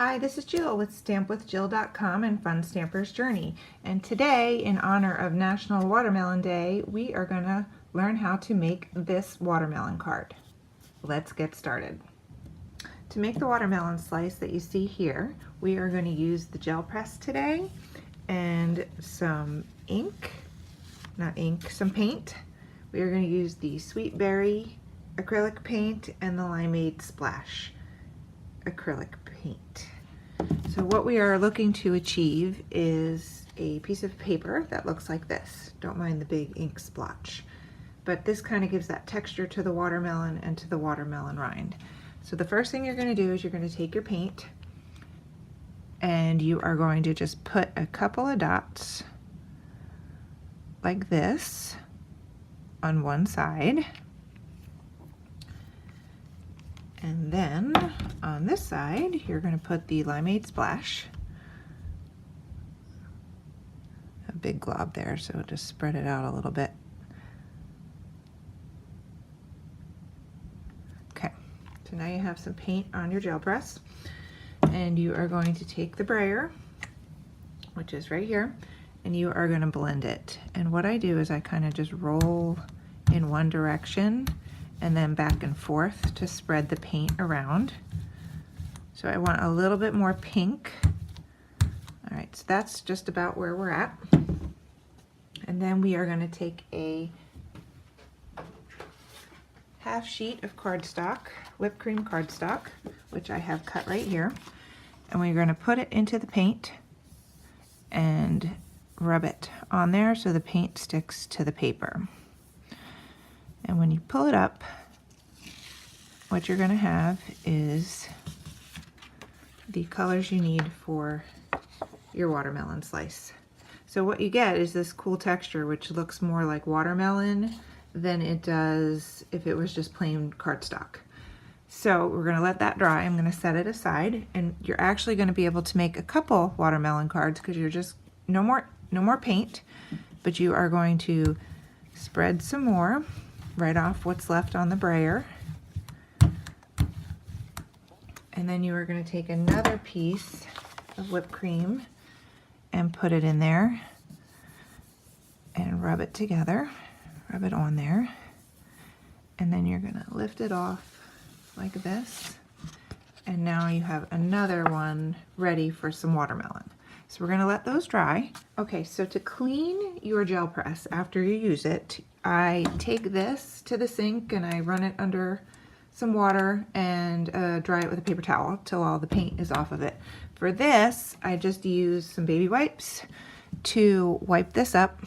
Hi, this is Jill with stampwithjill.com and Fun Stamper's Journey. And today, in honor of National Watermelon Day, we are going to learn how to make this watermelon card. Let's get started. To make the watermelon slice that you see here, we are going to use the gel press today and some some paint. We are going to use the Sweet Berry acrylic paint and the Limeade Splash acrylic paint. So what we are looking to achieve is a piece of paper that looks like this. Don't mind the big ink splotch. But this kind of gives that texture to the watermelon and to the watermelon rind. So the first thing you're going to do is you're going to take your paint and you are going to just put a couple of dots like this on one side. And then on this side, you're going to put the Limeade Splash. A big glob there, so just spread it out a little bit. Okay, so now you have some paint on your gel press, and you are going to take the brayer, which is right here, and you are going to blend it. And what I do is I kind of just roll in one direction and then back and forth to spread the paint around. So I want a little bit more pink. All right, so that's just about where we're at. And then we are going to take a half sheet of cardstock, whipped cream cardstock, which I have cut right here, and we're going to put it into the paint and rub it on there so the paint sticks to the paper. And when you pull it up, what you're going to have is the colors you need for your watermelon slice. So what you get is this cool texture which looks more like watermelon than it does if it was just plain cardstock. So we're going to let that dry. I'm going to set it aside, and you're actually going to be able to make a couple watermelon cards because you're just no more paint, but you are going to spread some more right off what's left on the brayer. And then you are going to take another piece of whipped cream and put it in there and rub it together, rub it on there. And then you're going to lift it off like this. And now you have another one ready for some watermelon. So we're going to let those dry. Okay, so to clean your gel press after you use it, I take this to the sink and I run it under some water and dry it with a paper towel till all the paint is off of it. For this, I just use some baby wipes to wipe this up.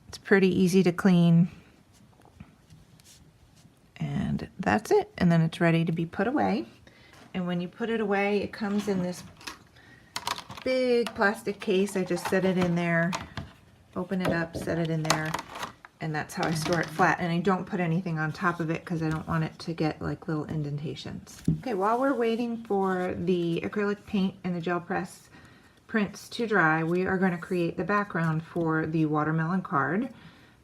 It's pretty easy to clean. And that's it. And then it's ready to be put away. And when you put it away, it comes in this big plastic case. I just set it in there, open it up, set it in there, and that's how I store it flat. And I don't put anything on top of it because I don't want it to get like little indentations. Okay, while we're waiting for the acrylic paint and the gel press prints to dry, we are going to create the background for the watermelon card.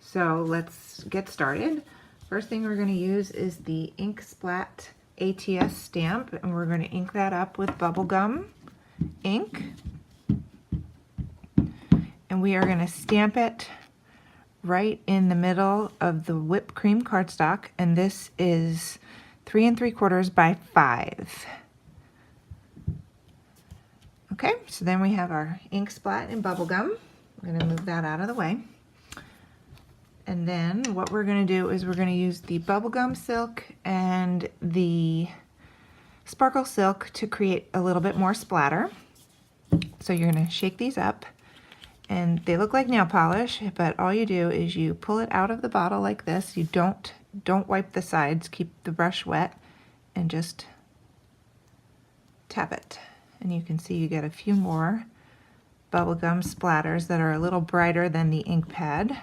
So let's get started. First thing we're going to use is the Ink Splat ATS stamp, and we're going to ink that up with bubblegum ink. And we are going to stamp it right in the middle of the whipped cream cardstock, and this is 3 3/4 by 5. Okay, so then we have our ink splat and bubblegum. We're going to move that out of the way. And then what we're going to do is we're going to use the bubblegum silk and the sparkle silk to create a little bit more splatter. So you're going to shake these up, and they look like nail polish, but all you do is you pull it out of the bottle like this. You don't wipe the sides, keep the brush wet, and just tap it. And you can see you get a few more bubblegum splatters that are a little brighter than the ink pad.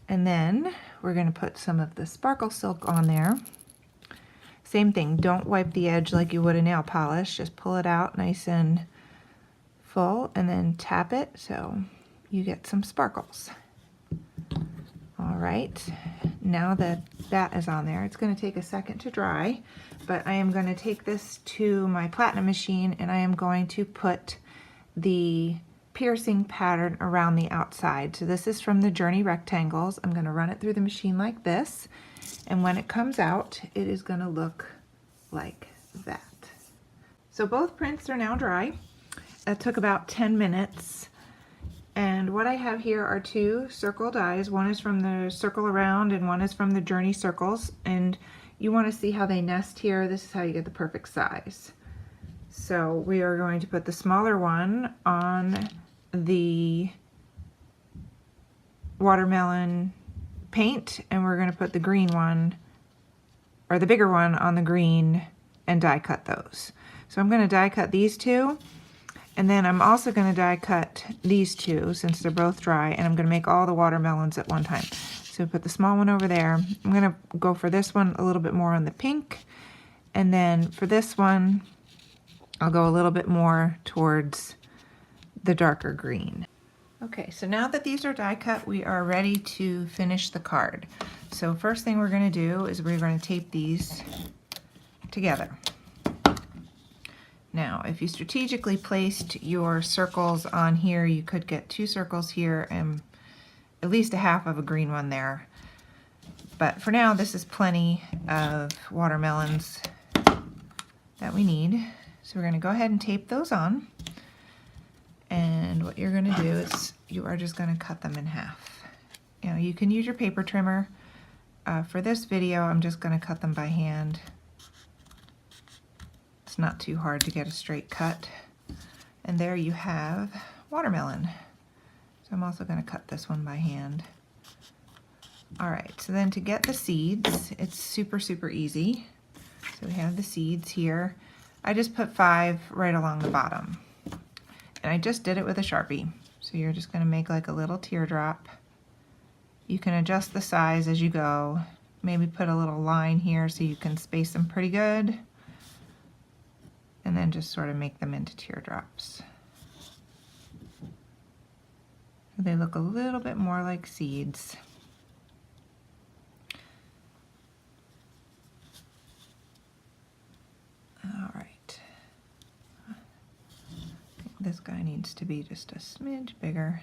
And then we're going to put some of the sparkle silk on there. Same thing, don't wipe the edge like you would a nail polish, just pull it out nice and full and then tap it so you get some sparkles. All right, now that that is on there, it's going to take a second to dry, but I am going to take this to my platinum machine and I am going to put the piercing pattern around the outside. So this is from the Journey rectangles. I'm going to run it through the machine like this, and when it comes out, it is going to look like that. So both prints are now dry. That took about 10 minutes. And what I have here are two circle dies. One is from the circle around and one is from the Journey circles. And you want to see how they nest here. This is how you get the perfect size. So we are going to put the smaller one on the watermelon paint, and we're going to put the green one, or the bigger one, on the green and die cut those. So I'm going to die cut these two. And then I'm also going to die cut these two since they're both dry, and I'm going to make all the watermelons at one time. So put the small one over there. I'm going to go for this one a little bit more on the pink, and then for this one I'll go a little bit more towards the darker green. Okay, so now that these are die cut, we are ready to finish the card. So first thing we're going to do is we're going to tape these together. Now, if you strategically placed your circles on here, you could get two circles here and at least a half of a green one there. But for now, this is plenty of watermelons that we need. So we're going to go ahead and tape those on. And what you're going to do is you are just going to cut them in half. You know, you can use your paper trimmer. For this video, I'm just going to cut them by hand. It's not too hard to get a straight cut. And there you have watermelon. So I'm also going to cut this one by hand. Alright, so then to get the seeds, it's super easy. So we have the seeds here. I just put 5 right along the bottom. And I just did it with a Sharpie. So you're just going to make like a little teardrop. You can adjust the size as you go. Maybe put a little line here so you can space them pretty good. And then just sort of make them into teardrops. They look a little bit more like seeds. All right. I think this guy needs to be just a smidge bigger.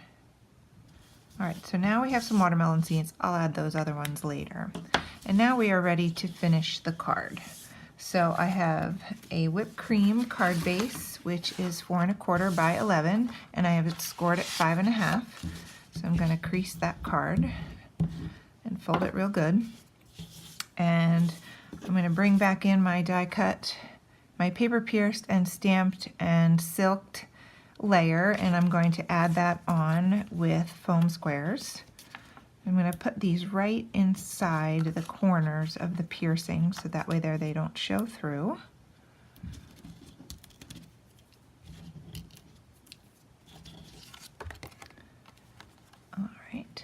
All right, so now we have some watermelon seeds. I'll add those other ones later. And now we are ready to finish the card. So I have a whipped cream card base, which is 4 1/4 by 11, and I have it scored at 5 1/2. So I'm going to crease that card and fold it real good. And I'm going to bring back in my die cut, my paper pierced and stamped and silked layer, and I'm going to add that on with foam squares. I'm going to put these right inside the corners of the piercing so that way there they don't show through. All right.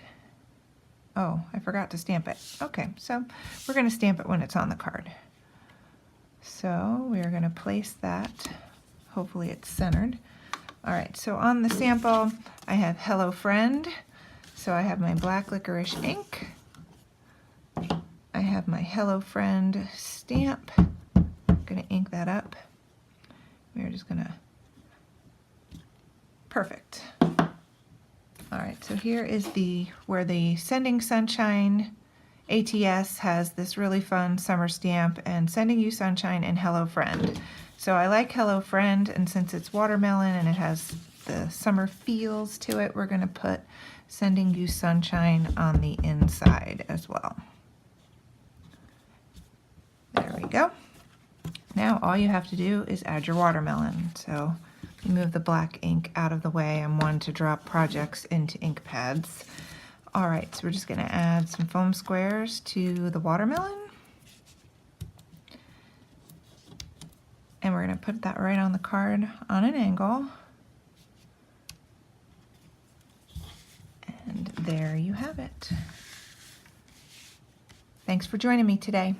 Oh, I forgot to stamp it. Okay, so we're going to stamp it when it's on the card. So we're going to place that. Hopefully it's centered. All right, so on the sample, I have Hello Friend. So I have my black licorice ink. I have my Hello Friend stamp. I'm going to ink that up. We're just going to... Perfect. All right, so here is where the Sending Sunshine ATS has this really fun summer stamp, and Sending You Sunshine and Hello Friend. So I like Hello Friend, and since it's watermelon and it has the summer feels to it, we're going to put Sending You Sunshine on the inside as well. There we go. Now all you have to do is add your watermelon. So move the black ink out of the way. I'm one to drop projects into ink pads. All right, so we're just going to add some foam squares to the watermelon. And we're going to put that right on the card on an angle. And there you have it. Thanks for joining me today.